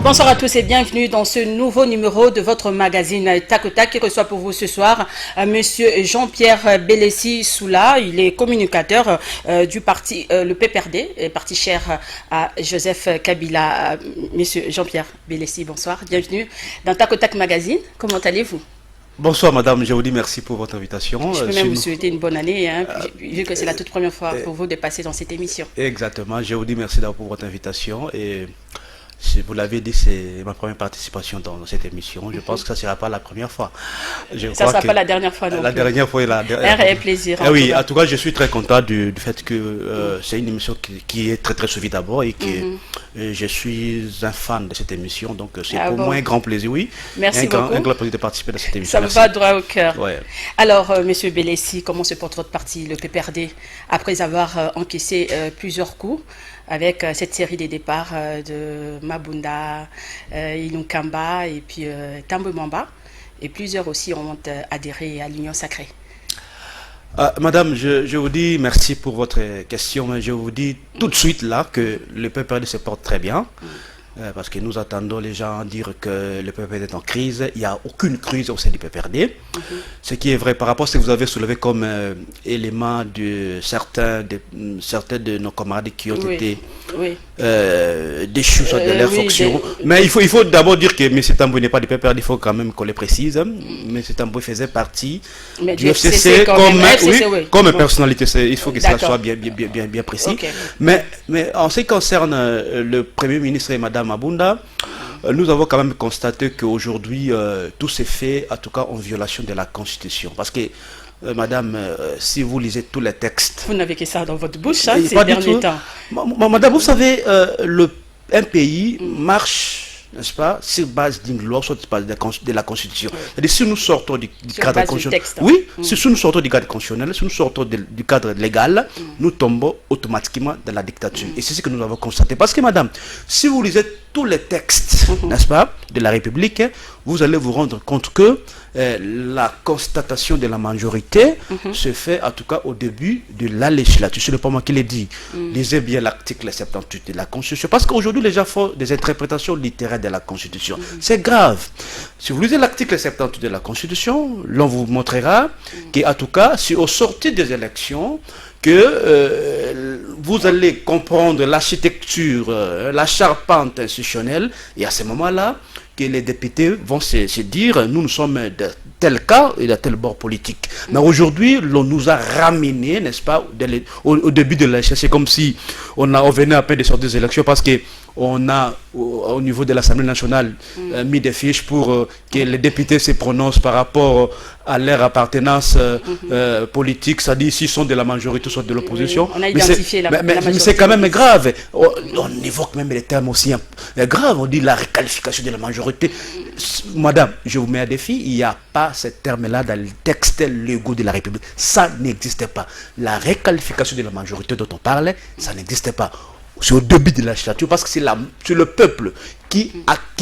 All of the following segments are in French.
Bonsoir à tous et bienvenue dans ce nouveau numéro de votre magazine Tac au Tac qui reçoit pour vous ce soir Monsieur Jean-Pierre Bélessi Soula. Il est communicateur du parti le PPRD, parti cher à Joseph Kabila. Monsieur Jean-Pierre Bélessi, bonsoir, bienvenue dans Tac au Tac magazine. Comment allez-vous? Bonsoir madame, je vous dis merci pour votre invitation. Je peux même vous souhaiter une bonne année, hein, vu que c'est la toute première fois pour vous de passer dans cette émission. Exactement, je vous dis merci d'abord pour votre invitation et vous l'avez dit, c'est ma première participation dans cette émission. Je pense que ça ne sera pas la première fois. Ça ne sera pas la dernière fois non La plus. dernière fois et la dernière. Un plaisir. Oui, en tout cas, je suis très content du fait que c'est une émission qui est très suivie d'abord et que je suis un fan de cette émission. Donc, c'est pour moi un grand plaisir, oui. Merci beaucoup. Un grand plaisir de participer à cette émission. Ça me va droit au cœur. Ouais. Alors, Monsieur Bélessi, comment se porte votre parti, le PPRD, après avoir encaissé plusieurs coups avec cette série des départs de Mabunda, Ilunkamba et puis Tambo Mamba, et plusieurs aussi ont adhéré à l'Union Sacrée. Madame, je vous dis merci pour votre question, mais je vous dis tout de suite là que le PPRD se porte très bien. Parce que nous attendons les gens dire que le PPRD est en crise. Il n'y a aucune crise au sein du PPRD. Ce qui est vrai par rapport à ce que vous avez soulevé comme élément de certains de nos camarades qui ont été déchus de leur fonction. Mais il faut d'abord dire que M. Tambou n'est pas du PPRD, il faut quand même qu'on le précise. M. Tambou faisait partie du FCC comme personnalité. Il faut que ça soit bien précis. Okay. Mais en ce qui concerne le Premier ministre et Mme Mabunda, nous avons quand même constaté qu'aujourd'hui, tout s'est fait, en tout cas, en violation de la Constitution. Parce que, madame, si vous lisez tous les textes... Vous n'avez que ça dans votre bouche, hein, ces derniers temps. Madame, vous savez, un pays marche, n'est-ce pas, sur base d'une loi, soit sur base de la Constitution. C'est-à-dire, si nous sortons du cadre constitutionnel... Oui, si nous sortons du cadre constitutionnel, si nous sortons du cadre légal, nous tombons automatiquement dans la dictature. Et c'est ce que nous avons constaté. Parce que, madame, si vous lisez tous les textes, n'est-ce pas, de la République, vous allez vous rendre compte que la constatation de la majorité se fait, en tout cas, au début de la législature. Ce n'est pas moi qui l'ai dit. Lisez bien l'article 78 de la Constitution. Parce qu'aujourd'hui, les gens font des interprétations littéraires de la Constitution. C'est grave. Si vous lisez l'article 78 de la Constitution, l'on vous montrera qu'en tout cas, si au sortir des élections, que vous allez comprendre l'architecture, la charpente institutionnelle, et à ce moment-là, que les députés vont se dire, nous sommes de tel cas et de tel bord politique. Mais aujourd'hui, l'on nous a ramené, n'est-ce pas, au début de l'élection. C'est comme si on venait à peine de sortir des élections parce que on a, au niveau de l'Assemblée nationale, mis des fiches pour que les députés se prononcent par rapport à leur appartenance politique, c'est-à-dire s'ils sont de la majorité, soit de l'opposition. On a identifié la majorité. Mais c'est quand même grave. On évoque même les termes aussi graves. On dit la réqualification de la majorité. Madame, je vous mets à défi, il n'y a pas ce terme-là dans le texte légaux de la République. Ça n'existe pas. La réqualification de la majorité dont on parle, ça n'existe pas. C'est au début de la législature parce que c'est le peuple qui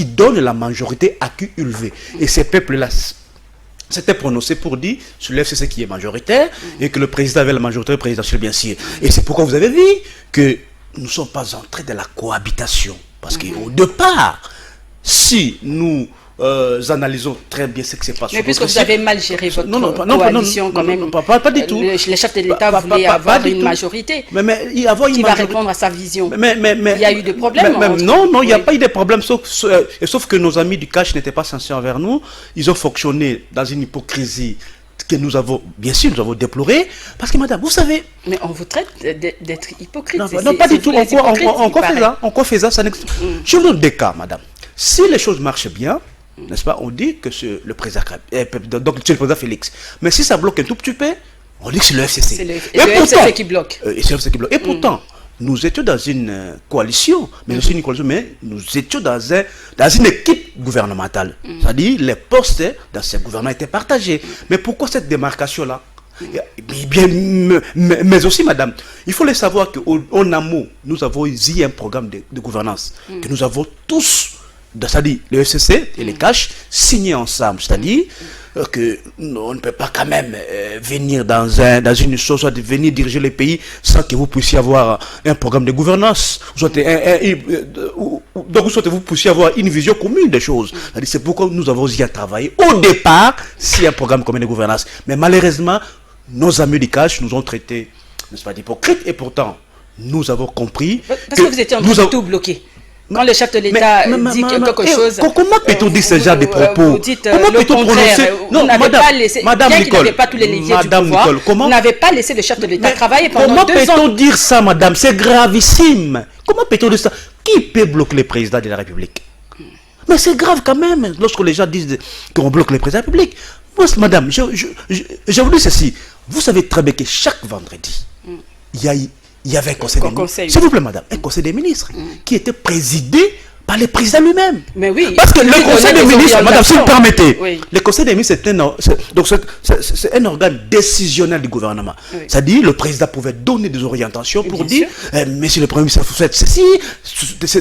donne la majorité à qui il veut. Et ces peuples-là s'étaient prononcés pour dire sur l'FCC qui est majoritaire et que le président avait la majorité présidentielle, bien sûr. Et c'est pourquoi vous avez vu que nous ne sommes pas entrés dans la cohabitation. Parce qu'au départ, si nous analysons très bien ce qui s'est passé. Mais puisque vous avez mal géré votre coalition, quand même, pas du tout. Le chef de l'État voulait avoir une majorité qui va répondre à sa vision. Il y a eu des problèmes. Non, il n'y a pas eu de problème, sauf que nos amis du cash n'étaient pas sincères envers nous. Ils ont fonctionné dans une hypocrisie que nous avons, bien sûr, déploré, parce que madame, vous savez... Mais on vous traite d'être hypocrite. Non, pas du tout, on fait ça, ça n'existe. Je vous donne des cas, madame. Si les choses marchent bien, n'est-ce pas, on dit que c'est le président, donc c'est le président Félix. Mais si ça bloque un tout petit peu, on dit que c'est le FCC. C'est le FCC qui bloque. Et pourtant, nous étions dans une coalition, mais nous étions dans une équipe gouvernementale. C'est-à-dire, les postes dans ce gouvernement étaient partagés. Mais pourquoi cette démarcation-là? Mais aussi, madame, il faut le savoir qu'en amont, nous avons ici un programme de gouvernance que nous avons tous, c'est-à-dire le FCC et les cash, signés ensemble. C'est-à-dire, que on ne peut pas quand même venir dans une chose, soit de venir diriger le pays sans que vous puissiez avoir un programme de gouvernance, soit vous puissiez avoir une vision commune des choses. C'est pourquoi nous avons y à travailler au départ, si un programme commun de gouvernance. Mais malheureusement, nos amis du cash nous ont traités, n'est-ce pas, d'hypocrites, et pourtant, nous avons compris. Parce que vous étiez en train de tout bloquer. Quand le chef de l'État dit quelque chose... Comment peut-on dire ce genre de propos? Vous dites le contraire. Vous n'avez pas laissé... Bien qu'il n'avait pas tous les leviers du pouvoir, vous n'avez pas laissé le chef de l'État travailler pendant 2 ans. Comment peut-on dire ça, madame? C'est gravissime. Comment peut-on dire ça? Qui peut bloquer le président de la République? Mais c'est grave quand même, lorsque les gens disent qu'on bloque le président de la République. Moi, madame, je vous dis ceci. Vous savez très bien que chaque vendredi, il y avait un conseil des ministres. S'il vous plaît, madame, un conseil des ministres qui était présidé par le président lui-même. Mais oui. Parce que le conseil des ministres, madame, si vous permettez, le conseil des ministres, c'est un organe décisionnel du gouvernement. Oui. C'est-à-dire, le président pouvait donner des orientations pour dire, monsieur le premier ministre, vous faites ceci,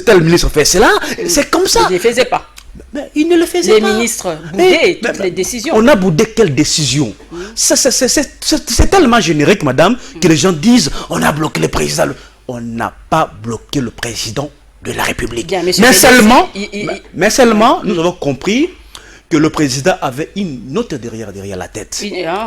tel ministre fait cela. C'est comme ça. Il ne le faisait pas. Mais il ne le faisait pas. Les ministres boudaient toutes les décisions. On a boudé quelle décision? C'est tellement générique, madame, que les gens disent on a bloqué le président. On n'a pas bloqué le président de la République. Bien, mais seulement, nous avons compris que le président avait une note derrière la tête.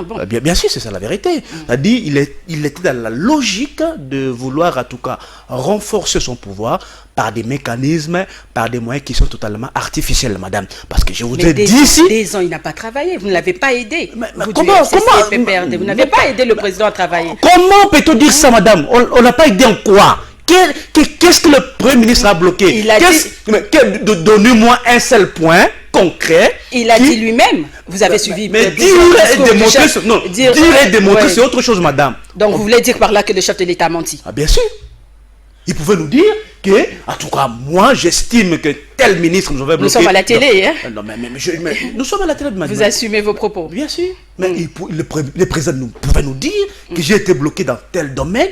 Bon. Bien sûr, c'est ça la vérité. C'est-à-dire, il était dans la logique de vouloir, en tout cas, renforcer son pouvoir par des mécanismes, par des moyens qui sont totalement artificiels, madame. Parce que je vous ai dit ici... Des ans, il n'a pas travaillé. Vous ne l'avez pas aidé. Comment vous n'avez pas aidé le président à travailler. Comment peut-on dire ça, madame? On n'a pas aidé en quoi? Qu'est-ce que le Premier ministre a bloqué? Donnez-moi un seul point concret. Il a dit lui-même. Vous avez suivi. Mais dire et démontrer, c'est autre chose, madame. Donc vous voulez dire par là que le chef de l'État a menti? Ah, bien sûr. Il pouvait nous dire que, en tout cas, moi, j'estime que tel ministre nous avait bloqué. Nous sommes à la télé, hein? Non, mais nous sommes à la télé, madame. Vous assumez vos propos. Bien sûr. Mais le président pouvait nous dire que j'ai été bloqué dans tel domaine.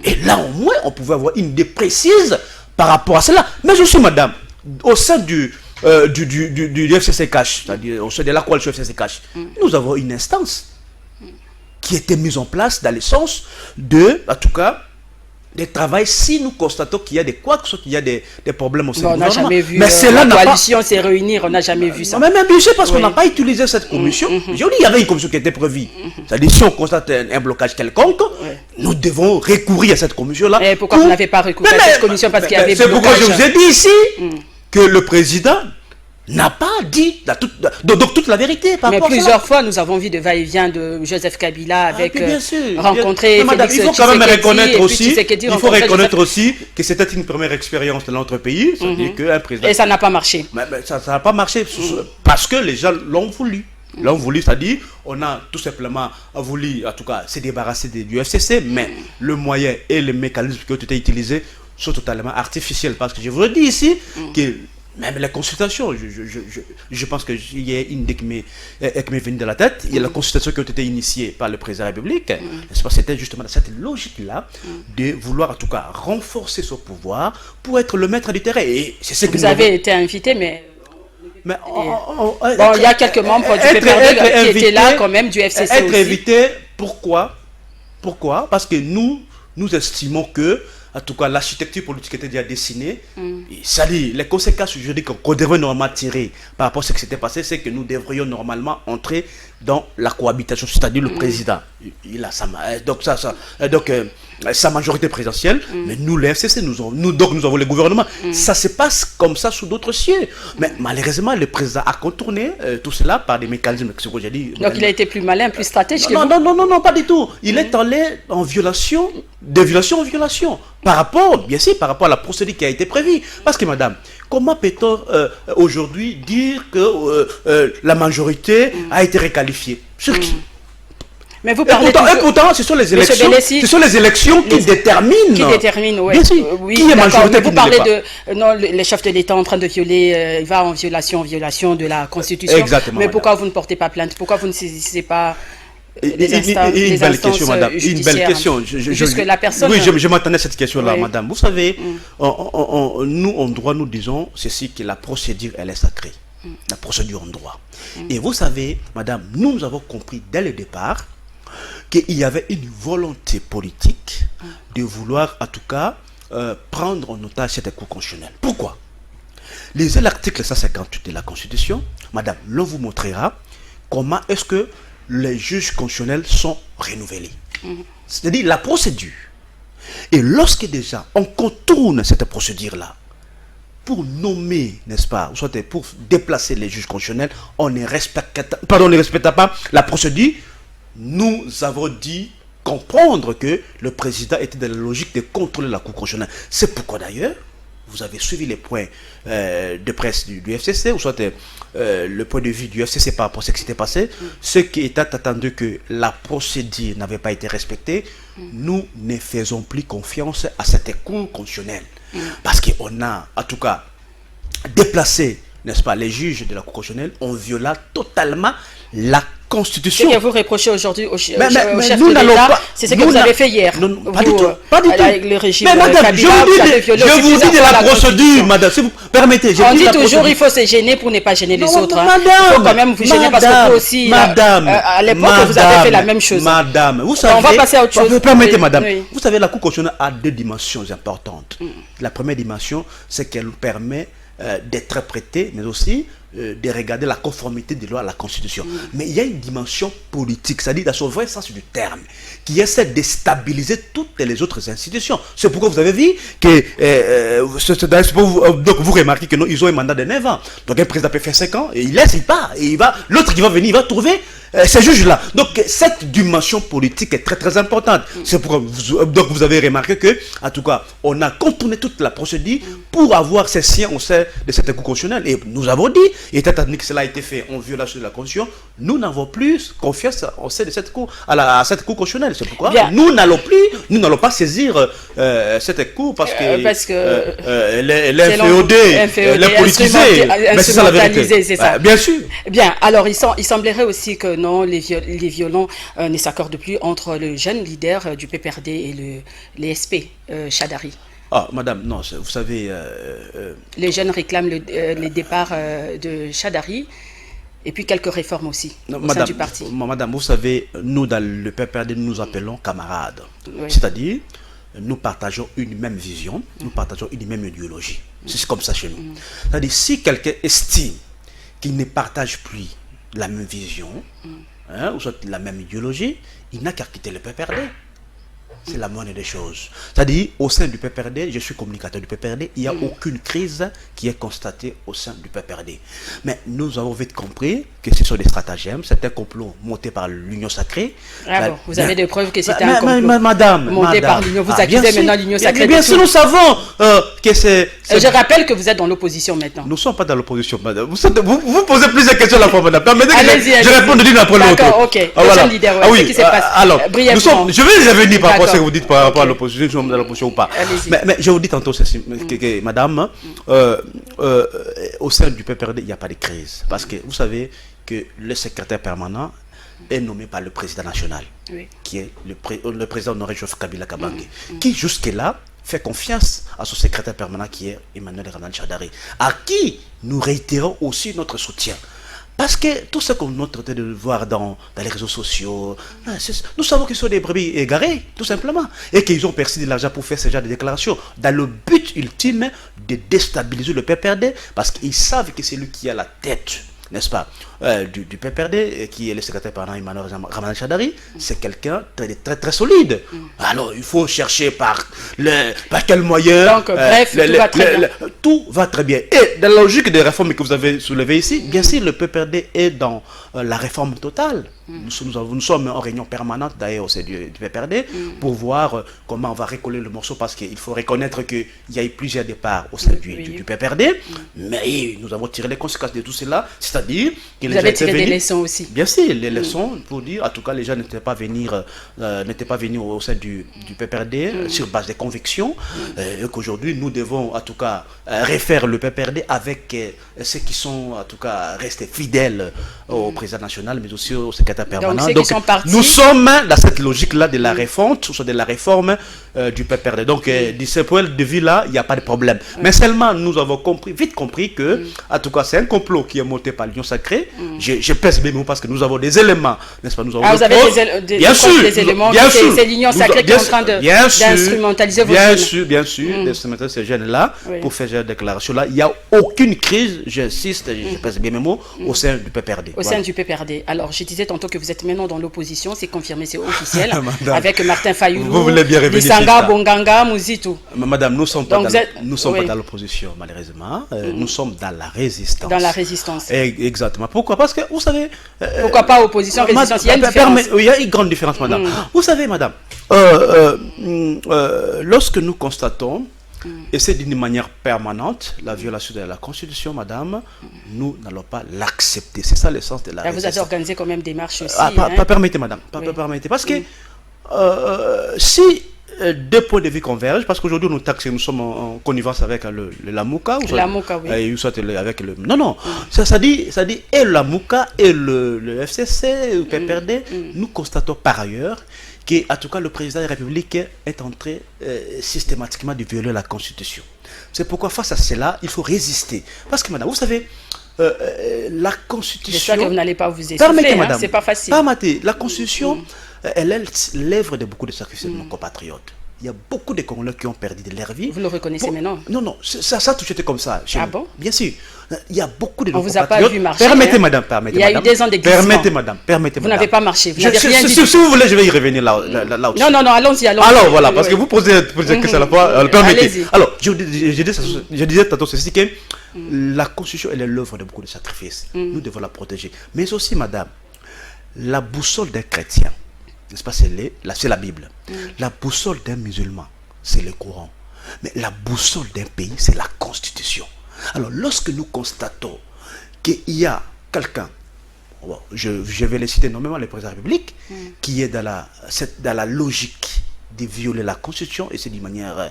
Et là, au moins, on pouvait avoir une idée précise par rapport à cela. Mais aussi, madame, au sein du FCC-Cash, c'est-à-dire au sein de la coalition FCC-Cash, nous avons une instance qui était mise en place dans le sens de, en tout cas, des travail si nous constatons qu'il y a des qu'il y a des problèmes au sein du gouvernement. On n'a jamais vu mais la coalition se réunir, on n'a jamais vu ça. Mais bien sûr, parce qu'on n'a pas utilisé cette commission. J'ai dit il y avait une commission qui était prévue. C'est-à-dire si on constate un blocage quelconque, nous devons recourir à cette commission-là. Et pourquoi vous n'avez pas recouru à cette commission? Parce qu'il y avait c'est pourquoi je vous ai dit ici que le président n'a pas dit donc toute la vérité. Mais plusieurs fois, nous avons vu de va-et-vient de Joseph Kabila avec rencontrer Félix Tshisekedi. Il faut quand même reconnaître aussi, que c'était une première expérience de notre pays. C'est-à-dire qu'un président... Et ça n'a pas marché. Mais ça n'a pas marché parce que les gens l'ont voulu. C'est-à-dire, on a tout simplement voulu, en tout cas, se débarrasser du FCC, mais le moyen et les mécanismes qui ont été utilisés sont totalement artificiels. Parce que je vous le dis ici, que même les consultations, je pense qu'il y a une idée qui m'est venue de la tête. Il y a les consultations qui ont été initiées par le président de la République. C'était justement dans cette logique-là de vouloir en tout cas renforcer son pouvoir pour être le maître du terrain. Et c'est ce que vous avez été invité, mais il y a quelques membres du PPRD qui étaient là quand même, du FCC être aussi. invité, pourquoi? Parce que nous estimons que en tout cas, l'architecture politique était déjà dessinée. Ça dit, les conséquences juridiques qu'on devrait normalement tirer par rapport à ce qui s'était passé, c'est que nous devrions normalement entrer dans la cohabitation, c'est-à-dire le président. Il a sa majorité présidentielle, mais nous, les FCC, nous avons le gouvernement. Ça se passe comme ça sous d'autres cieux. Mais malheureusement, le président a contourné tout cela par des mécanismes, ce que j'ai dit. Donc il a été plus malin, plus stratégique. Non, pas du tout. Il est allé en violation, de violation en violation. Par rapport à la procédure qui a été prévue. Parce que, madame, comment peut-on aujourd'hui dire que la majorité a été réqualifiée? Sur qui? Mais vous parlez pourtant, ce sont les élections qui déterminent. Qui déterminent, oui. Oui, qui est majorité, vous parlez de... Non, le chef de l'État est en train de violer, il va en violation de la Constitution. Exactement. Mais pourquoi vous ne portez pas plainte? Pourquoi vous ne saisissez pas les instances judiciaires? Une belle question, madame. Une belle question. Jusque la personne... Oui, je m'attendais à cette question-là, madame. Vous savez, nous, en droit, nous disons ceci, que la procédure, elle est sacrée. la procédure en droit. Et vous savez, madame, nous avons compris dès le départ qu'il y avait une volonté politique de vouloir, en tout cas, prendre en otage cette Cour constitutionnelle. Pourquoi? Lisez l'article 158 de la Constitution. Madame, l'on vous montrera comment est-ce que les juges constitutionnels sont renouvelés. C'est-à-dire la procédure. Et lorsque déjà on contourne cette procédure-là, pour nommer, n'est-ce pas, ou soit pour déplacer les juges constitutionnels, on ne respecte pas la procédure. Nous avons dit comprendre que le président était dans la logique de contrôler la Cour constitutionnelle. C'est pourquoi d'ailleurs, vous avez suivi les points de presse du FCC, ou soit le point de vue du FCC par rapport à ce qui s'était passé, ce qui était attendu que la procédure n'avait pas été respectée, nous ne faisons plus confiance à cette Cour constitutionnelle. Parce qu'on a, en tout cas, déplacé, n'est-ce pas, les juges de la Cour constitutionnelle, on viola totalement la Constitution. Ce que vous reprochez aujourd'hui au chef de l'État, c'est ce que vous avez fait hier. Non, pas du tout. Pas du tout. Avec le régime mais madame, Kabila, je vous dis de la procédure, madame, si vous permettez. On dit toujours qu'il faut se gêner pour ne pas gêner les autres. Madame, il faut quand même vous gêner parce que vous aussi, madame, à l'époque, vous avez fait la même chose. Madame, vous savez, on va passer à autre chose. Permettez, madame. Oui. Vous savez, la Cour constitutionnelle a deux dimensions importantes. La première dimension, c'est qu'elle nous permet d'interpréter, mais aussi de regarder la conformité des lois à la Constitution. Mais il y a une dimension politique, c'est-à-dire dans son vrai sens du terme, qui essaie de stabiliser toutes les autres institutions. C'est pourquoi vous avez vu que donc vous remarquez que ils ont un mandat de 9 ans. Donc un président peut faire 5 ans, et il laisse, il part, et il va, l'autre qui va venir, il va trouver ces juges-là. Donc cette dimension politique est très très importante. C'est pourquoi vous avez remarqué que, en tout cas, on a contourné toute la procédure pour avoir ces siens au sein de cette Cour constitutionnelle. Et nous avons dit, étant donné que cela a été fait en violation de la Constitution, nous n'avons plus confiance au sein de cette Cour, à cette Cour constitutionnelle. C'est pourquoi nous n'allons pas saisir cette Cour parce que elle est inféodée, elle est politisée. Mais c'est ça la vérité. C'est ça. Bien sûr. Bien, alors il semblerait aussi que non, les violons ne s'accordent plus entre le jeune leader du PPRD et l'ESP, Chadari. Ah, madame, non, vous savez... Les jeunes réclament le départ de Chadari et puis quelques réformes aussi au sein du parti. Madame, vous savez, nous, dans le PPRD, nous nous appelons camarades. Oui. C'est-à-dire, nous partageons une même vision, nous partageons une même idéologie. C'est comme ça chez nous. C'est-à-dire, si quelqu'un estime qu'il ne partage plus la même vision, ou soit la même idéologie, il n'a qu'à quitter le PPRD. C'est la moindre des choses. C'est-à-dire, au sein du PPRD, je suis communicateur du PPRD, il n'y a aucune crise qui est constatée au sein du PPRD. Mais nous avons vite compris que ce sont des stratagèmes, c'est un complot monté par l'Union sacrée. Ah bon, vous avez des preuves que c'est un complot madame, monté par l'Union. Vous accusez maintenant l'Union sacrée. Bien sûr, nous savons que c'est... Je rappelle que vous êtes dans l'opposition maintenant. Nous ne sommes pas dans l'opposition, madame. Vous posez plusieurs questions à la fois, madame. Permettez que je réponde de l'une après l'autre. D'accord, ok. Le leader, ce qui s'est passé. Alors, je vais revenir par rapport à ce que vous dites par rapport à l'opposition, si nous sommes dans l'opposition ou pas. Mais je vous dis tantôt ceci, madame, au sein du PPRD, il n'y a pas de crise. Parce que vous savez que le secrétaire permanent est nommé par le président national, qui est le président honoré Joseph Kabila Kabange, qui jusque-là fait confiance à son secrétaire permanent qui est Emmanuel Ramdan Chadari, à qui nous réitérons aussi notre soutien. Parce que tout ce qu'on est en train de voir dans les réseaux sociaux, nous savons qu'ils sont des brebis égarés, tout simplement. Et qu'ils ont perçu de l'argent pour faire ce genre de déclarations, dans le but ultime de déstabiliser le PPRD, parce qu'ils savent que c'est lui qui a la tête, n'est-ce pas, du PPRD, qui est le secrétaire permanent Emmanuel Ramdan Chadari. C'est quelqu'un de très très solide. Alors il faut chercher par quel moyen. Donc bref, tout va très bien. Et dans la logique des réformes que vous avez soulevées ici, bien sûr le PPRD est dans la réforme totale. Nous sommes en réunion permanente d'ailleurs au sein du PPRD pour voir comment on va recoller le morceau, parce qu'il faut reconnaître qu'il y a eu plusieurs départs au sein du PPRD, mais nous avons tiré les conséquences de tout cela, c'est-à-dire que vous avez tiré des leçons aussi. Bien sûr, les leçons pour dire, en tout cas, les gens n'étaient pas venus au sein du PPRD sur base des convictions, et qu'aujourd'hui nous devons en tout cas réfère le PPRD avec ceux qui sont en tout cas restés fidèles au président national, mais aussi au secrétaire permanent. Donc nous sommes dans cette logique-là de la refonte, ou soit de la réforme du PPRD. Donc de ce point de vue-là, il n'y a pas de problème. Mais seulement nous avons vite compris que, en tout cas, c'est un complot qui est monté par l'Union sacrée. Je pèse mes mots parce que nous avons des éléments, n'est-ce pas? Nous avons vous avez des éléments, c'est l'Union sacrée qui est en train d'instrumentaliser vos jeunes. Bien sûr, d'instrumentaliser ces jeunes-là pour faire cette déclaration-là. Il n'y a aucune crise, j'insiste, je pèse bien mes mots, au sein du PPRD. Au sein du PPRD. Alors, je disais tantôt que vous êtes maintenant dans l'opposition, c'est confirmé, c'est officiel, avec Martin Fayoulou, vous voulez bien revenir Lissanga, Bonganga, Mouzitou. Madame, nous ne sommes pas dans l'opposition, malheureusement. Nous sommes dans la résistance. Dans la résistance. Exactement. Pourquoi? Parce que, vous savez... Pourquoi pas opposition, résistance? Il y a une différence. Il y a une grande différence, madame. Vous savez, madame, lorsque nous constatons, et c'est d'une manière permanente, la violation de la Constitution, madame, nous n'allons pas l'accepter. C'est ça le sens de la résistance. Vous avez organisé quand même des marches aussi. Permettez, madame. Permettez. Parce que si deux points de vue convergent, parce qu'aujourd'hui nous sommes en connivence avec le Lamouka, ou Lamouka, oui. Avec le... Non. Ça dit et le Lamouka et le FCC, le PPRD, nous constatons par ailleurs que, en tout cas, le président de la République est en train systématiquement de violer la Constitution. C'est pourquoi, face à cela, il faut résister. Parce que, madame, vous savez, la Constitution... J'espère que vous n'allez pas vous essouffler, hein, c'est pas facile. La Constitution, elle est l'œuvre de beaucoup de sacrifices de nos compatriotes. Il y a beaucoup de Congolais qui ont perdu de leur vie. Vous le reconnaissez maintenant? Non, ça a toujours été comme ça. Bon? Bien sûr. Il y a beaucoup de nos compatriotes. On vous a pas vu marcher. Permettez, madame. Il y a eu des ans d'existence. Permettez, vous n'avez pas marché. Vous n'avez rien dit. Si vous voulez, je vais y revenir là aussi. Non, allons-y. Alors voilà, parce que vous posez que c'est la fois. Permettez. Alors, je disais tantôt ceci que la Constitution, elle est l'œuvre de beaucoup de sacrifices. Nous devons la protéger. Mais aussi, madame, la boussole d'un chrétien, n'est-ce pas, c'est la Bible. La boussole d'un musulman, c'est le Coran. Mais la boussole d'un pays, c'est la Constitution. Alors, lorsque nous constatons qu'il y a quelqu'un, je vais les citer nommément, le président de la République, qui est dans la logique de violer la Constitution, et c'est d'une manière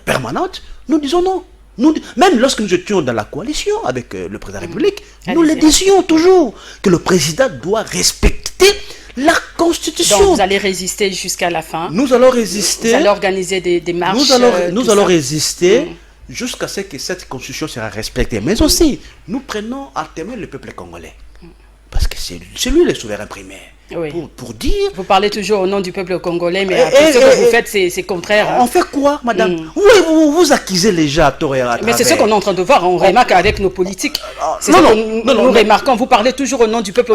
permanente, nous disons non. Même lorsque nous étions dans la coalition avec le président de la République, nous le disions toujours, que le président doit respecter la Constitution. Donc vous allez résister jusqu'à la fin. Nous allons résister. Vous allez organiser des marches. Nous allons résister jusqu'à ce que cette Constitution sera respectée. Mais aussi, nous prenons à témoin le peuple congolais. Parce que c'est lui le souverain primaire. Oui. Pour dire... Vous parlez toujours au nom du peuple congolais, mais après ce que vous faites, c'est contraire. On fait quoi, madame? Vous accusez les gens à tort et à travers. Mais c'est ce qu'on est en train de voir, on remarque avec nos politiques. C'est ce que nous remarquons. Vous parlez toujours au nom du peuple,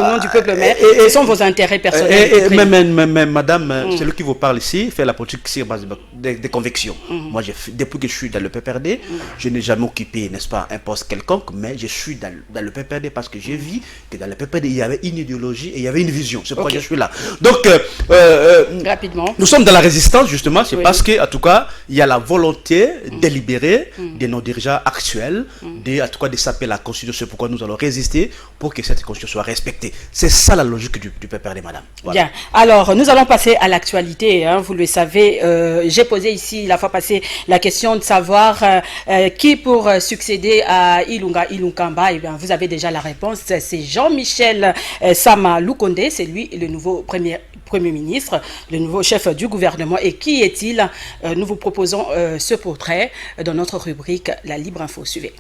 mais ce sont vos intérêts personnels. Mais madame, celui qui vous parle ici fait la politique sur base des convictions. Moi, depuis que je suis dans le PPRD, je n'ai jamais occupé, n'est-ce pas, un poste quelconque, mais je suis dans le PPRD parce que j'ai vu que dans le PPRD, il y avait une idéologie et il y avait une vision. C'est pourquoi je suis là. Donc, rapidement. Nous sommes dans la résistance, justement, c'est parce que, en tout cas, il y a la volonté délibérée de nos dirigeants actuels en tout cas, de saper la Constitution. C'est pourquoi nous allons résister pour que cette Constitution soit respectée. C'est ça la logique du PPRD, madame. Voilà. Bien. Alors, nous allons passer à l'actualité. Hein, vous le savez, j'ai posé ici, la fois passée, la question de savoir qui pour succéder à Ilunkamba. Eh bien, vous avez déjà la réponse. C'est Jean-Michel Sama Lukonde. C'est lui le nouveau premier ministre, le nouveau chef du gouvernement. Et qui est-il? Nous vous proposons ce portrait dans notre rubrique La Libre Info. Suivez.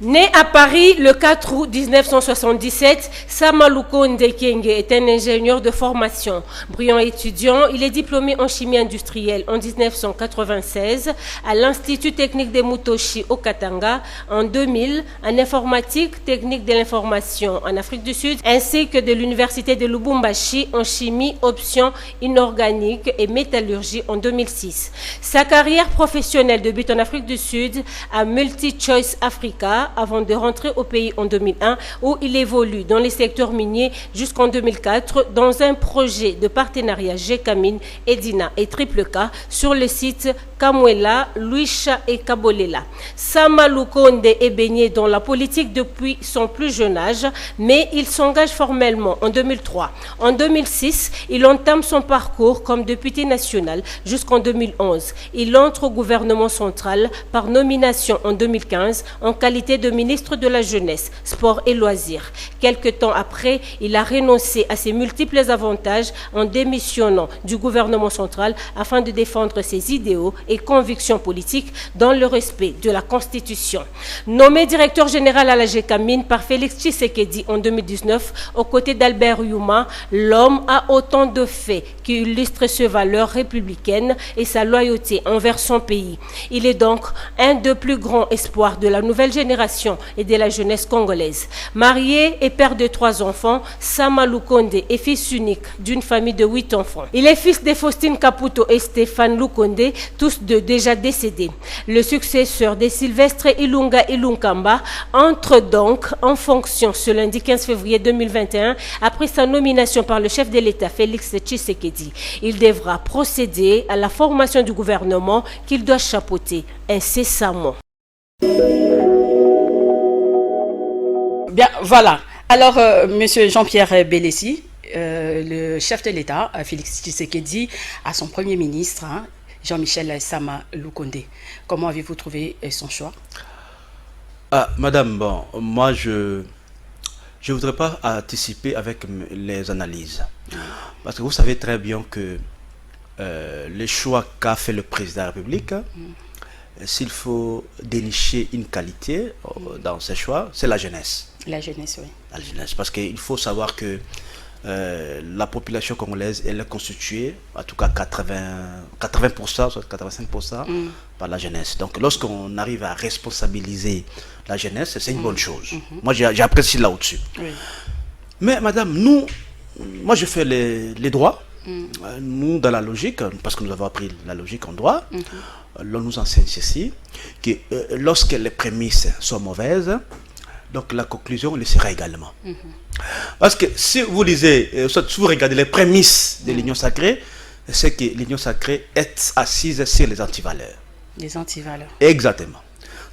Né à Paris le 4 août 1977, Sama Lukonde Kenge est un ingénieur de formation. Brillant étudiant, il est diplômé en chimie industrielle en 1996 à l'Institut technique de Mutoshi au Katanga, en 2000 en informatique technique de l'information en Afrique du Sud, ainsi que de l'Université de Lubumbashi en chimie option inorganique et métallurgie en 2006. Sa carrière professionnelle débute en Afrique du Sud à MultiChoice Africa, Kinshasa avant de rentrer au pays en 2001 où il évolue dans les secteurs miniers jusqu'en 2004 dans un projet de partenariat GECAMINE, EDINA et Triple K sur le site Kamwela, Luisha et Kabolela. Sama Lukonde est baigné dans la politique depuis son plus jeune âge, mais il s'engage formellement en 2003. En 2006, il entame son parcours comme député national jusqu'en 2011. Il entre au gouvernement central par nomination en 2015 en qualité de ministre de la Jeunesse, Sport et Loisirs. Quelque temps après, il a renoncé à ses multiples avantages en démissionnant du gouvernement central afin de défendre ses idéaux et convictions politiques dans le respect de la Constitution. Nommé directeur général à la GECAMINE par Félix Tshisekedi en 2019, aux côtés d'Albert Yuma, l'homme a autant de faits qui illustrent ses valeurs républicaines et sa loyauté envers son pays. Il est donc un des plus grands espoirs de la nouvelle génération et de la jeunesse congolaise. Marié et père de 3 enfants, Sama Lukonde est fils unique d'une famille de 8 enfants. Il est fils de Faustine Caputo et Stéphane Lukonde, tous deux déjà décédés. Le successeur de Sylvestre Ilunga Ilunkamba entre donc en fonction ce lundi 15 février 2021 après sa nomination par le chef de l'État Félix Tshisekedi. Il devra procéder à la formation du gouvernement qu'il doit chapeauter incessamment. Bien, voilà. Alors, Monsieur Jean-Pierre Bélessi, le chef de l'État, Félix Tshisekedi, a son premier ministre, Jean-Michel Sama Lukonde. Comment avez-vous trouvé son choix? Madame, bon, moi je ne voudrais pas anticiper avec les analyses. Parce que vous savez très bien que le choix qu'a fait le président de la République, s'il faut dénicher une qualité dans ces choix, c'est la jeunesse. La jeunesse, oui. La jeunesse, parce qu'il faut savoir que la population congolaise, elle est constituée, en tout cas 80%, soit 85% par la jeunesse. Donc lorsqu'on arrive à responsabiliser la jeunesse, c'est une bonne chose. Moi j'apprécie là au-dessus. Oui. Mais madame, moi je fais les droits. Nous, dans la logique, parce que nous avons appris la logique en droit, l'on nous enseigne ceci, que lorsque les prémices sont mauvaises, donc la conclusion le sera également. Parce que si vous lisez, si vous regardez les prémices de l'union sacrée, c'est que l'union sacrée est assise sur les antivaleurs. Les antivaleurs. Exactement.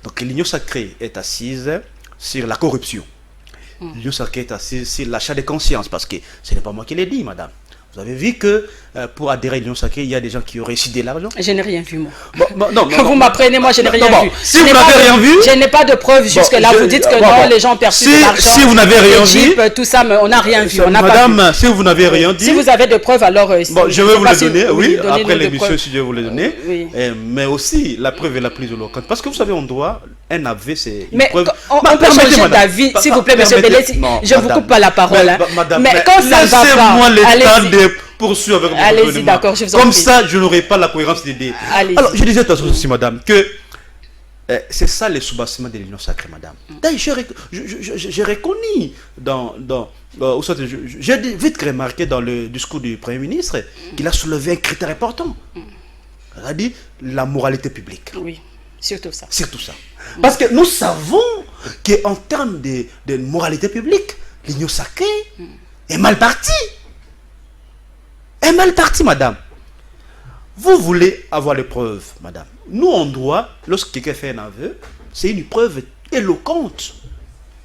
Donc l'union sacrée est assise sur la corruption. L'union sacrée est assise sur l'achat de conscience, parce que ce n'est pas moi qui l'ai dit, madame. Vous avez vu que pour adhérer à l'union sacrée, il y a des gens qui ont réussi de l'argent. Je n'ai rien vu, moi. Non, vous m'apprenez, moi je n'ai rien vu. Si vous n'avez rien vu, je n'ai pas de preuves jusque-là. Vous dites que non, les gens ont perçu de l'argent. Si vous n'avez rien vu, tout ça, mais on n'a rien vu. Madame, si vous n'avez rien dit. Si vous avez de preuves, alors. Je vais vous les donner, oui, après l'émission, si je vais vous les donner. Mais aussi, la preuve est la plus éloquente. Parce que vous savez, on doit. Un aveu, c'est une preuve. On peut changer d'avis, s'il vous plaît, monsieur Bélessi. Je ne vous coupe pas la parole. Mais quand ça ne va pas. Laissez-moi le temps de poursuivre avec mon raisonnement. Allez-y, d'accord, je vous en prie. Comme ça, je n'aurai pas la cohérence d'idées. Alors, je disais aussi, madame, que c'est ça le soubassement de l'union sacrée, madame. J'ai reconnu j'ai vite remarqué dans le discours du Premier ministre qu'il a soulevé un critère important. C'est-à-dire la moralité publique. Oui, surtout ça. Surtout ça. Parce que nous savons qu'en termes de moralité publique, l'union sacrée est mal partie. Est mal partie, madame. Vous voulez avoir les preuves, madame. Nous, on doit, lorsque quelqu'un fait un aveu, c'est une preuve éloquente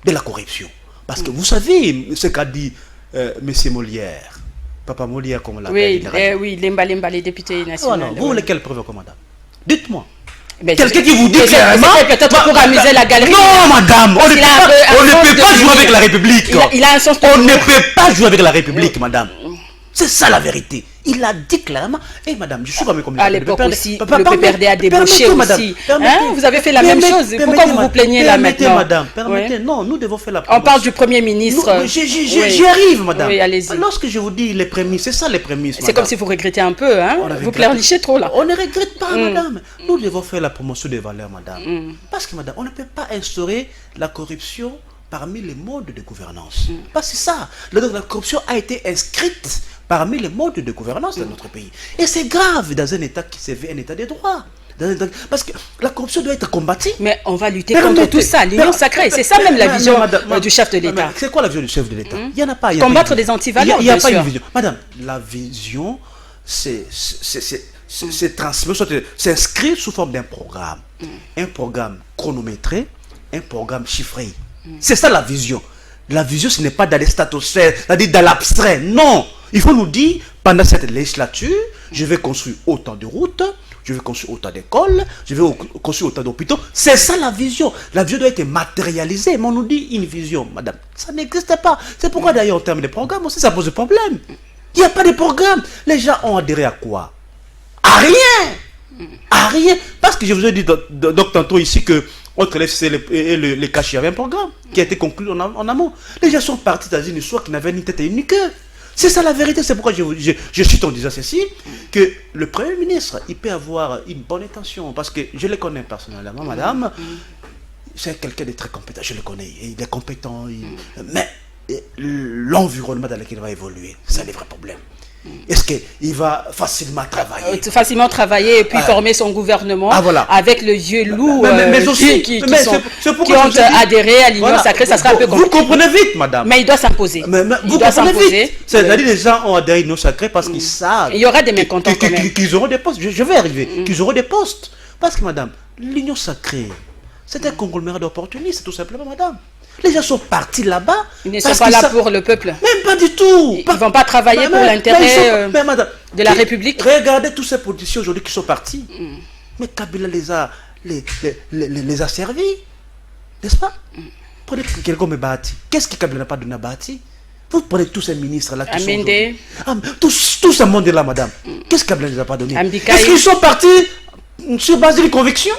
de la corruption. Parce que vous savez ce qu'a dit M. Molière. Papa Molière, comme on l'appelle. Oui, Lemba, les députés nationaux. Vous voulez quelle preuve, madame? Dites-moi. Quelqu'un qui vous dit clairement, peut-être pour amuser la galerie. Non, madame, on ne peut pas jouer avec la République. Il a un sens. On ne peut pas jouer avec la République, madame. C'est ça la vérité. Il a dit clairement. Et madame, je suis comme à l'époque aussi, le PPRD a débauché aussi. Vous avez fait la même chose. Pourquoi vous vous plaignez là maintenant? Madame, permettez. Non, nous devons faire la promotion. On parle du Premier ministre. J'y arrive, madame. Oui, allez-y. Lorsque je vous dis les prémices, c'est ça les prémices. C'est comme si vous regrettez un peu, hein? Vous pleurnichez trop là. On ne regrette pas, madame. Nous devons faire la promotion des valeurs, madame. Parce que, madame, on ne peut pas instaurer la corruption parmi les modes de gouvernance. Parce que ça, la corruption a été inscrite parmi les modes de gouvernance de notre pays. Et c'est grave dans un État qui se veut un État de droit. Parce que la corruption doit être combattue. Mais on va lutter contre tout ça, l'union sacrée. C'est ça même la vision du chef de l'État. C'est quoi la vision du chef de l'État? Il n'y en a pas. Combattre les antivaleurs, il n'y a pas une vision. Madame, la vision, c'est transmis, c'est inscrit sous forme d'un programme. Un programme chronométré, un programme chiffré. C'est ça la vision. La vision, ce n'est pas dans les stratosphères, c'est-à-dire dans l'abstrait. Non. Il faut nous dire, pendant cette législature, je vais construire autant de routes, je vais construire autant d'écoles, je vais construire autant d'hôpitaux. C'est ça la vision. La vision doit être matérialisée. Mais on nous dit une vision, madame. Ça n'existe pas. C'est pourquoi d'ailleurs, en termes de programme aussi, ça pose problème. Il n'y a pas de programme. Les gens ont adhéré à quoi? À rien. À rien. Parce que je vous ai dit donc tantôt ici que entre les FCC et les cachets, il y avait un programme qui a été conclu en amont. Les gens sont partis dans une histoire qui n'avait ni tête ni queue. C'est ça la vérité. C'est pourquoi je suis en disant ceci, que le Premier ministre, il peut avoir une bonne intention. Parce que je le connais personnellement, madame. C'est quelqu'un de très compétent. Je le connais. Il est compétent. Mais l'environnement dans lequel il va évoluer, c'est le vrai problème. Est-ce qu'il va facilement travailler? Facilement travailler et puis former son gouvernement avec le vieux loup qui ont adhéré à l'union sacrée, ça sera un peu compliqué. Vous comprenez vite, madame. Mais il doit s'imposer. Vous comprenez vite. C'est-à-dire les gens ont adhéré à l'union sacrée parce qu'ils savent. Il y aura des mécontents quand même. Qu'ils auront des postes. Je vais arriver. Qu'ils auront des postes. Parce que, madame, l'union sacrée, c'est un conglomérat d'opportunistes, tout simplement, madame. Les gens sont partis là-bas. Ils ne sont pas là pour le peuple. Même pas du tout. Ils ne vont pas travailler pour l'intérêt de la République. Regardez tous ces politiciens aujourd'hui qui sont partis. Mais Kabila les a servis. N'est-ce pas? Prenez quelqu'un comme Bahati. Qu'est-ce que Kabila n'a pas donné à Bahati? Vous prenez tous ces ministres-là qui sont tout ce monde-là, madame. Qu'est-ce que Kabila ne les a pas donné? Est-ce qu'ils sont partis sur base d'une conviction?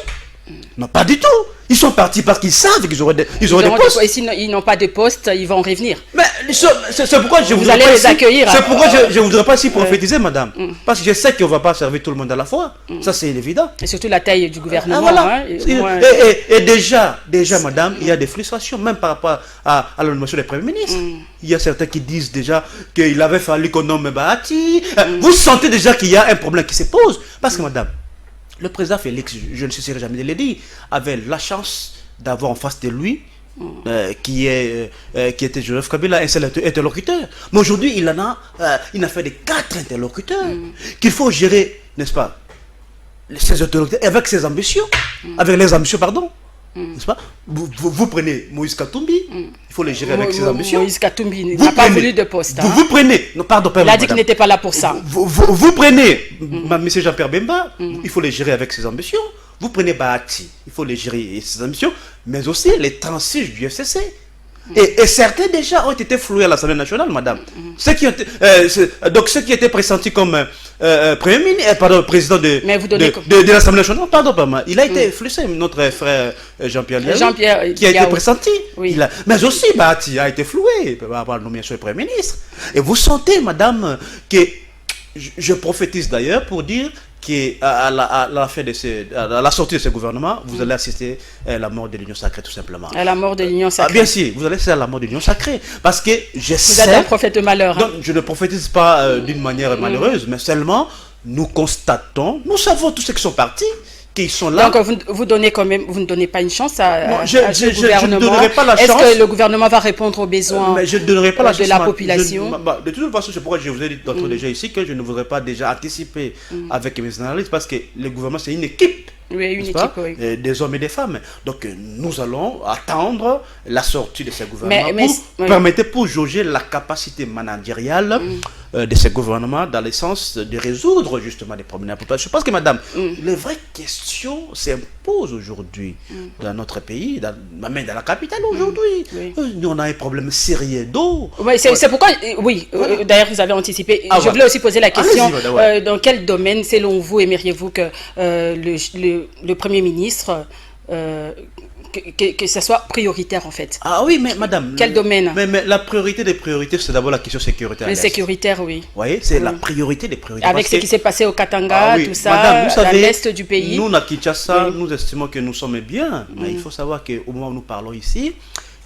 Non, pas du tout. Ils sont partis parce qu'ils savent qu'ils auront des postes. Et s'ils n'ont pas de postes, ils vont revenir. Mais c'est pourquoi je vous allez les accueillir. C'est pourquoi je ne voudrais pas si prophétiser, madame. Parce que je sais qu'on ne va pas servir tout le monde à la fois. Ça, c'est évident. Et surtout la taille du gouvernement. Voilà. Et déjà, madame, il y a des frustrations, même par rapport à la nomination des premiers ministres. Il y a certains qui disent déjà qu'il avait fallu qu'on nomme Bahati. Vous sentez déjà qu'il y a un problème qui se pose. Parce que, madame, le président Félix, je ne cesserai jamais de le dire, avait la chance d'avoir en face de lui, qui était Joseph Kabila, un seul interlocuteur. Mais aujourd'hui, il a fait des 4 interlocuteurs qu'il faut gérer, n'est-ce pas, ces interlocuteurs avec ses ambitions, avec les ambitions, pardon. N'est-ce pas? Vous prenez Moïse Katumbi, il faut les gérer avec ses ambitions. Moïse Katumbi n'a pas voulu de poste. Vous prenez, non, pardon, il a dit qu'il n'était pas là pour ça. Vous prenez M. Jean-Pierre Bemba, il faut les gérer avec ses ambitions. Vous prenez Bahati, il faut les gérer avec ses ambitions, mais aussi les 36 du FCC. Et certains déjà ont été floués à l'Assemblée nationale, madame. Ceux qui étaient pressentis comme président de l'Assemblée nationale, il a été floué, notre frère Jean-Pierre qui a été pressenti. Oui. Mais aussi, Bahati a été floué par rapport à la nomination du Premier ministre. Et vous sentez, madame, que je prophétise d'ailleurs pour dire qu'à la sortie de ce gouvernement, vous allez assister à la mort de l'Union sacrée, tout simplement. À la mort de l'Union sacrée. Bien sûr, vous allez assister à la mort de l'Union sacrée. Parce que je sais... Vous êtes un prophète malheur. Donc, je ne prophétise pas d'une manière malheureuse, mais seulement, nous constatons, nous savons tous ceux qui sont partis, qu'ils sont là. Donc, vous ne donnez pas une chance à ce gouvernement. Je ne donnerai pas la chance. Est-ce que le gouvernement va répondre aux besoins de la population? De toute façon, c'est pourquoi je vous ai dit déjà ici que je ne voudrais pas déjà anticiper avec mes analyses, parce que le gouvernement, c'est une équipe. Oui, une équipe, des hommes et des femmes. Donc, nous allons attendre la sortie de ce gouvernement pour jauger la capacité managériale de ce gouvernement dans le sens de résoudre justement les problèmes de la population. Je pense que, madame, les vraies questions s'imposent aujourd'hui dans notre pays, même dans la capitale aujourd'hui. Nous, on a un problème sérieux d'eau. Oui, c'est pourquoi, d'ailleurs, vous avez anticipé. Je voulais aussi poser la question, dans quel domaine, selon vous, aimeriez-vous que le Premier ministre, que ça soit prioritaire en fait? Ah oui, mais madame... Quel domaine? Mais la priorité des priorités, c'est d'abord la question sécuritaire. Sécuritaire, oui. Vous voyez, c'est la priorité des priorités. Avec ce qui s'est passé au Katanga, tout ça, madame, vous savez, à l'est du pays. Nous, à Kinshasa, nous estimons que nous sommes bien, mais il faut savoir qu'au moment où nous parlons ici,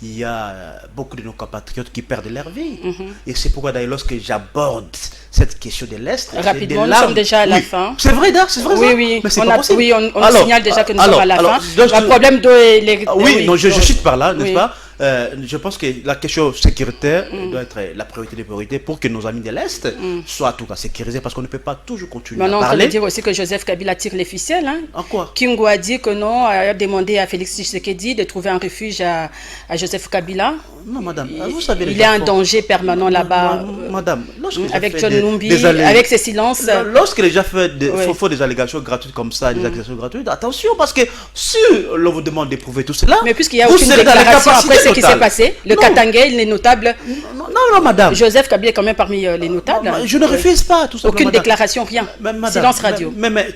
il y a beaucoup de nos compatriotes qui perdent leur vie. Et c'est pourquoi d'ailleurs lorsque j'aborde cette question de l'Est, rapidement, nous sommes déjà à la fin. C'est vrai, c'est vrai. Oui, oui. Mais c'est pas possible. Oui, on signale déjà que nous sommes à la fin. Le problème de... Oui, non, je cite par là, n'est-ce pas? Je pense que la question sécuritaire doit être la priorité des priorités pour que nos amis de l'Est soient en tout cas sécurisés, parce qu'on ne peut pas toujours continuer à parler. On peut dire aussi que Joseph Kabila tire les ficelles. Hein. En quoi? Kingo a dit que non, a demandé à Félix Tshisekedi de trouver un refuge à Joseph Kabila. Non, madame, vous savez... Il est un danger permanent là-bas. Madame, avec John Numbi, avec ses silences... Lorsque les gens font des allégations gratuites comme ça, des accusations gratuites, attention, parce que si l'on vous demande d'éprouver tout cela... Mais puisqu'il n'y a aucune déclaration après ce qui s'est passé, le Katangé, il est notable. Non, madame. Joseph Kabila est quand même parmi les notables. Je ne refuse pas tout ça. Aucune déclaration, rien. Silence radio. Mais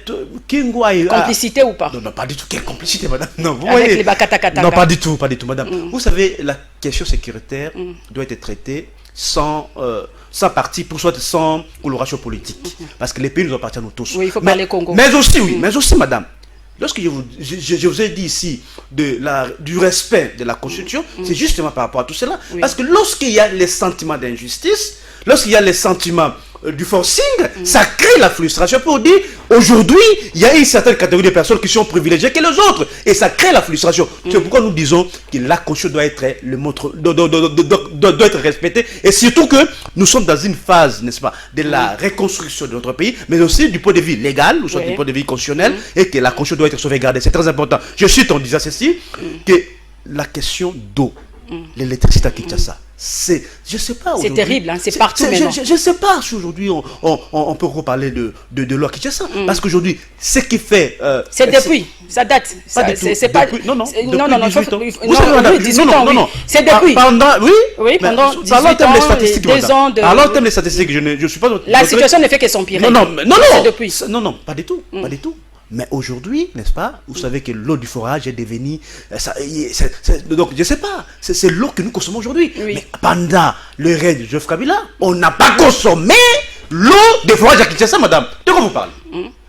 Kingo a... Complicité ou pas? Non, pas du tout. Quelle complicité, madame? Non, vous avec voyez... les Bakatakataka. Non, pas du tout, madame. Vous savez, la question sécuritaire doit être traitée sans parti, pour soit sans coloration politique. Parce que les pays nous appartiennent nous tous. Oui, il faut parler Congo. Mais aussi, madame. Lorsque je vous ai dit ici du respect de la Constitution, c'est justement par rapport à tout cela. Oui. Parce que lorsqu'il y a les sentiments d'injustice, lorsqu'il y a les sentiments du forcing, ça crée la frustration pour dire, aujourd'hui, il y a une certaine catégorie de personnes qui sont privilégiées que les autres. Et ça crée la frustration. C'est pourquoi nous disons que la Constitution doit être respectée. Et surtout que nous sommes dans une phase, n'est-ce pas, de la reconstruction de notre pays, mais aussi du point de vue légal, ou soit du point de vue constitutionnel, et que la Constitution doit être sauvegardée. C'est très important. Je cite en disant ceci, que la question d'eau, l'électricité à Kinshasa, je sais pas. C'est terrible, hein, c'est partout maintenant. Je ne sais pas si aujourd'hui on peut reparler de l'eau à Kinshasa. Parce qu'aujourd'hui, ce qui fait... c'est depuis, ça date. C'est pas... Non, non, 18 ans. Non, c'est depuis. Oui, pendant 18 ans, 2 ans de... Alors, en termes de statistiques, je ne suis pas... La situation ne fait que s'empirer. Non, c'est depuis. Non, pas du tout, pas du tout. Mais aujourd'hui, n'est-ce pas, vous savez que l'eau du forage est devenue... donc, je ne sais pas, c'est l'eau que nous consommons aujourd'hui. Oui. Mais pendant le règne de Joseph Kabila, on n'a pas consommé l'eau du forage à Kinshasa, madame. De quoi vous parlez?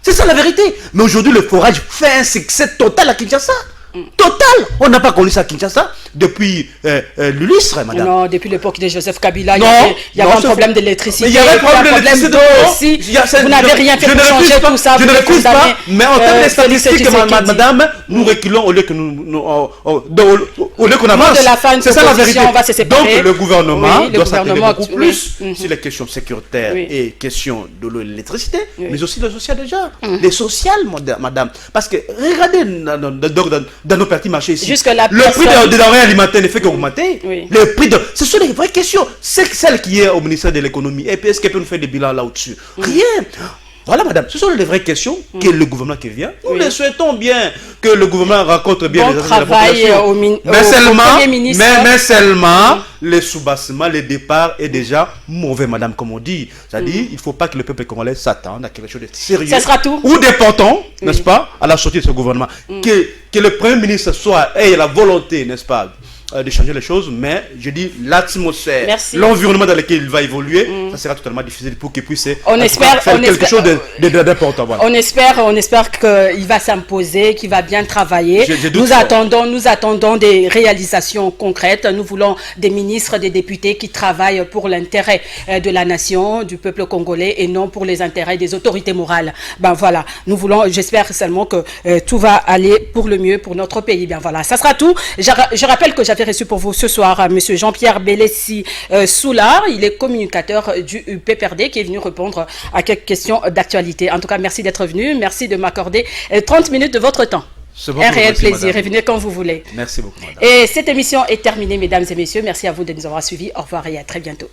C'est ça la vérité. Mais aujourd'hui, le forage fait un succès total à Kinshasa. Total. On n'a pas connu ça à Kinshasa depuis l'illustre, madame. Non, depuis l'époque de Joseph Kabila, il y avait un problème d'électricité. Il y avait un problème d'eau aussi. Vous n'avez rien fait pour changer tout ça. Je ne refuse pas, mais en termes de statistiques, madame, nous reculons au lieu que qu'on avance. C'est ça la vérité. Donc le gouvernement doit s'appeler beaucoup plus sur les questions sécuritaires et questions de l'électricité, mais aussi le social déjà. Les sociales, madame. Parce que regardez dans nos petits marchés ici, le prix des denrées alimentaires ne fait qu'augmenter. Le prix ce sont des vraies questions. C'est celle qui est au ministère de l'économie. Et puis est-ce qu'elle peut nous faire des bilans là-dessus? Rien. Voilà, madame, ce sont les vraies questions que le gouvernement qui vient. Nous les souhaitons bien que le gouvernement rencontre bien les attentes de la population. Mais seulement le soubassement, le départ est déjà mauvais, madame, comme on dit. C'est-à-dire, il ne faut pas que le peuple congolais s'attende à quelque chose de sérieux. Ça sera tout. Ou dépendant, n'est-ce pas, à la sortie de ce gouvernement. Que le Premier ministre ait la volonté, n'est-ce pas, de changer les choses, mais je dis l'atmosphère, l'environnement dans lequel il va évoluer, ça sera totalement difficile pour qu'il puisse faire quelque chose d'important. Voilà. On espère qu'il va s'imposer, qu'il va bien travailler. Nous attendons des réalisations concrètes. Nous voulons des ministres, des députés qui travaillent pour l'intérêt de la nation, du peuple congolais et non pour les intérêts des autorités morales. Ben voilà, j'espère seulement que tout va aller pour le mieux pour notre pays. Bien voilà, ça sera tout. Je rappelle que j'avais reçu pour vous ce soir M. Jean-Pierre Bélessi Soula. Il est communicateur du PPRD qui est venu répondre à quelques questions d'actualité. En tout cas, merci d'être venu. Merci de m'accorder 30 minutes de votre temps. Un réel plaisir. Revenez quand vous voulez. Merci beaucoup, madame. Et cette émission est terminée, mesdames et messieurs. Merci à vous de nous avoir suivis. Au revoir et à très bientôt.